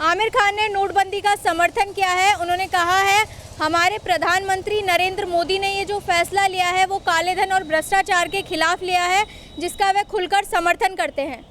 आमिर खान ने नोटबंदी का समर्थन किया है। उन्होंने कहा है हमारे प्रधानमंत्री नरेंद्र मोदी ने ये जो फैसला लिया है वो काले धन और भ्रष्टाचार के खिलाफ लिया है, जिसका वे खुलकर समर्थन करते हैं।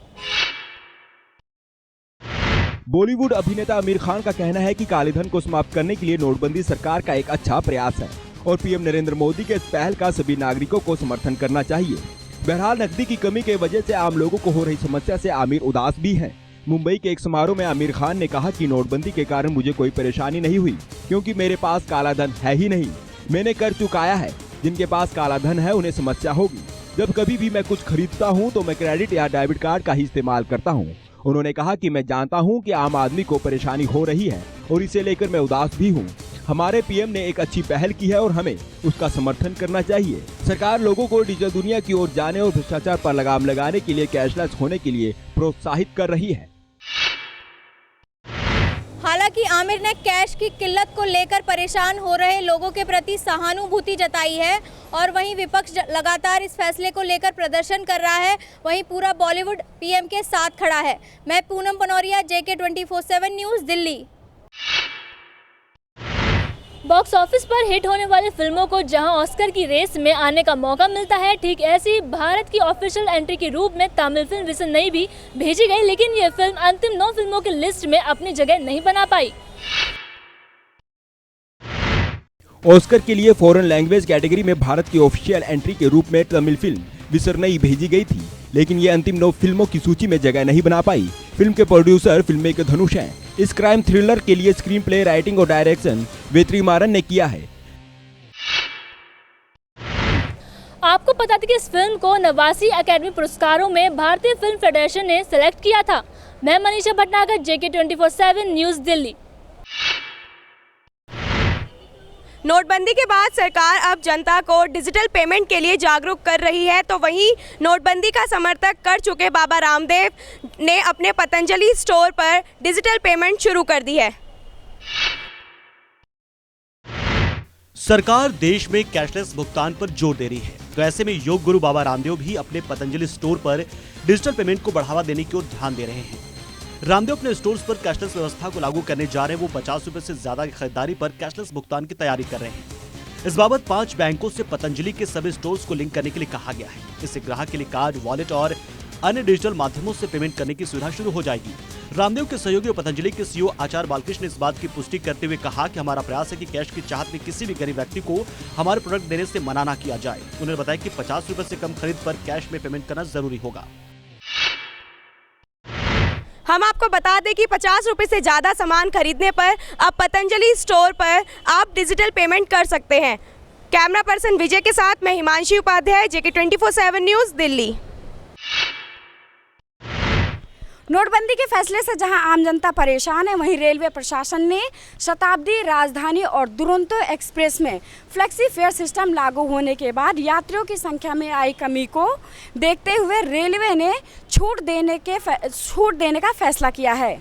बॉलीवुड अभिनेता आमिर खान का कहना है कि काले धन को समाप्त करने के लिए नोटबंदी सरकार का एक अच्छा प्रयास है और पीएम नरेंद्र मोदी के इस पहल का सभी नागरिकों को समर्थन करना चाहिए। बहरहाल नकदी की कमी की वजह से आम लोगों को हो रही समस्या से आमिर उदास भी हैं। मुंबई के एक समारोह में आमिर खान ने कहा कि नोटबंदी के कारण मुझे कोई परेशानी नहीं हुई, क्योंकि मेरे पास काला धन है ही नहीं। मैंने कर चुकाया है। जिनके पास काला धन है उन्हें समस्या होगी। जब कभी भी मैं कुछ खरीदता हूं तो मैं क्रेडिट या डेबिट कार्ड का ही इस्तेमाल करता हूं। उन्होंने कहा कि मैं जानता हूं कि आम आदमी को परेशानी हो रही है और इसे लेकर मैं उदास भी हूं। हमारे पीएम ने एक अच्छी पहल की है और हमें उसका समर्थन करना चाहिए। सरकार लोगों को डिजिटल दुनिया की ओर जाने और भ्रष्टाचार पर लगाम लगाने के लिए कैशलेस होने के लिए प्रोत्साहित कर रही है। हालांकि आमिर ने कैश की किल्लत को लेकर परेशान हो रहे लोगों के प्रति सहानुभूति जताई है और वहीं विपक्ष लगातार इस फैसले को लेकर प्रदर्शन कर रहा है। वहीं पूरा बॉलीवुड पीएम के साथ खड़ा है। मैं Poonam Panauria, JK 24/7 news, Delhi. Box office पर हिट होने वाली फिल्मों को जहां ऑस्कर की रेस में आने का मौका मिलता है, ठीक ऐसी ही भारत की ऑफिशियल एंट्री के रूप में तमिल फिल्म रिसेंट नई भी भेजी गई, लेकिन ये फिल्म अंतिम 9 फिल्मों की लिस्ट में अपनी जगह नहीं बना पाई। ऑस्कर के लिए फॉरेन लैंग्वेज कैटेगरी में भारत की ऑफिशियल एंट्री के रूप में तमिल फिल्म विसरनई भेजी गई थी, लेकिन ये अंतिम 9 फिल्मों की सूची में जगह नहीं बना पाई। फिल्म के प्रोड्यूसर फिल्म मेकर धनुष हैं। इस क्राइम थ्रिलर के लिए स्क्रीन प्ले, राइटिंग और डायरेक्शन वेत्रिमारन ने किया है। आपको पता था कि इस फिल्म को 89 अकेडमी पुरस्कारों में भारतीय फिल्म फेडरेशन ने सिलेक्ट किया था। मैं मनीषा भटनागर, JK 24/7 न्यूज़, दिल्ली। नोटबंदी के बाद सरकार अब जनता को डिजिटल पेमेंट के लिए जागरूक कर रही है, तो वहीं नोटबंदी का समर्थन कर चुके बाबा रामदेव ने अपने पतंजलि स्टोर पर डिजिटल पेमेंट शुरू कर दी है। सरकार देश में कैशलेस भुगतान पर जोर दे रही है, तो ऐसे में योग गुरु बाबा रामदेव भी अपने पतंजलि स्टोर पर डिजिटल पेमेंट को बढ़ावा देने की ओर ध्यान दे रहे हैं। रामदेव अपने स्टोर्स पर कैशलेस व्यवस्था को लागू करने जा रहे हैं। वो 50 रुपए से ज्यादा की खरीदारी पर कैशलेस भुगतान की तैयारी कर रहे हैं। इस बाबत 5 बैंकों से पतंजलि के सभी स्टोर्स को लिंक करने के लिए कहा गया है। इससे ग्राहक के लिए कार्ड, वॉलेट और अन्य डिजिटल माध्यमों से पेमेंट करने की सुविधा शुरू हो जाएगी। रामदेव के सहयोगी और पतंजलि के CEO आचार्य बालकृष्ण ने इस बात की पुष्टि करते हुए कहा कि हमारा प्रयास है कि कैश की चाहत में किसी भी गरीब व्यक्ति को हमारे प्रोडक्ट देने से मना न किया जाए। उन्होंने बताया कि 50 रुपए से कम खरीद पर कैश में पेमेंट करना जरूरी होगा। हम आपको बता दें कि 50 रुपए से ज़्यादा सामान खरीदने पर अब पतंजलि स्टोर पर आप डिजिटल पेमेंट कर सकते हैं। कैमरा पर्सन विजय के साथ मैं हिमांशी उपाध्याय, JK 24/7 न्यूज़, दिल्ली। नोटबंदी के फैसले से जहां आम जनता परेशान है, वहीं रेलवे प्रशासन ने शताब्दी, राजधानी और दुरंतो एक्सप्रेस में फ्लेक्सी फेयर सिस्टम लागू होने के बाद यात्रियों की संख्या में आई कमी को देखते हुए रेलवे ने छूट देने का फैसला किया है।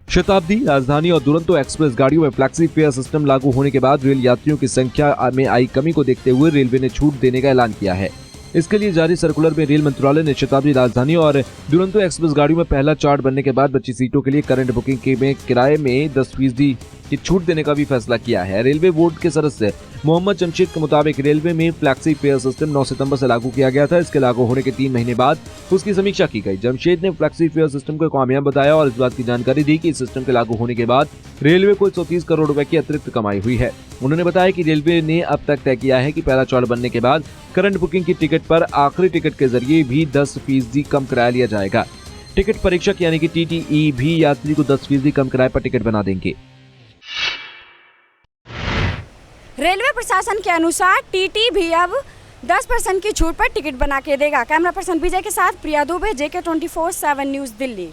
शताब्दी, राजधानी और दुरंतो एक्सप्रेस गाड़ियों में फ्लेक्सी फेयर सिस्टम लागू होने के बाद रेल यात्रियों की संख्या में आई कमी को देखते हुए रेलवे ने छूट देने का ऐलान किया है। इसके लिए जारी सर्कुलर में रेल मंत्रालय ने शताब्दी, राजधानी और दुरंतो एक्सप्रेस गाड़ियों में पहला चार्ट बनने के बाद बची सीटों के लिए करंट बुकिंग के में किराए में 10% की छूट देने का भी फैसला किया है। रेलवे बोर्ड के सदस्य मोहम्मद जमशेद के मुताबिक रेलवे में फ्लेक्सी फेयर सिस्टम 9 सितंबर से लागू किया गया था। इसके लागू होने के 3 महीने बाद उसकी समीक्षा की गई। जमशेद ने फ्लेक्सी फेयर सिस्टम को कामयाब बताया और इस बात की जानकारी दी कि इस सिस्टम के लागू होने के बाद रेलवे को 130 करोड़ रुपए की अतिरिक्त कमाई हुई है। उन्होंने बताया कि रेलवे ने अब तक तय किया है कि पहला चार्ट बनने के बाद करंट बुकिंग की टिकट पर आखिरी टिकट के जरिए भी 10% कम किराया लिया जाएगा। टिकट परीक्षक यानी कि TTE भी यात्री को 10% कम किराए पर टिकट बना देंगे। रेलवे प्रशासन के अनुसार TT भी अब 10% की छूट पर टिकट बना के देगा। कैमरा पर्सन विजय के साथ प्रिया दुबे, JK 24/7 न्यूज़, दिल्ली।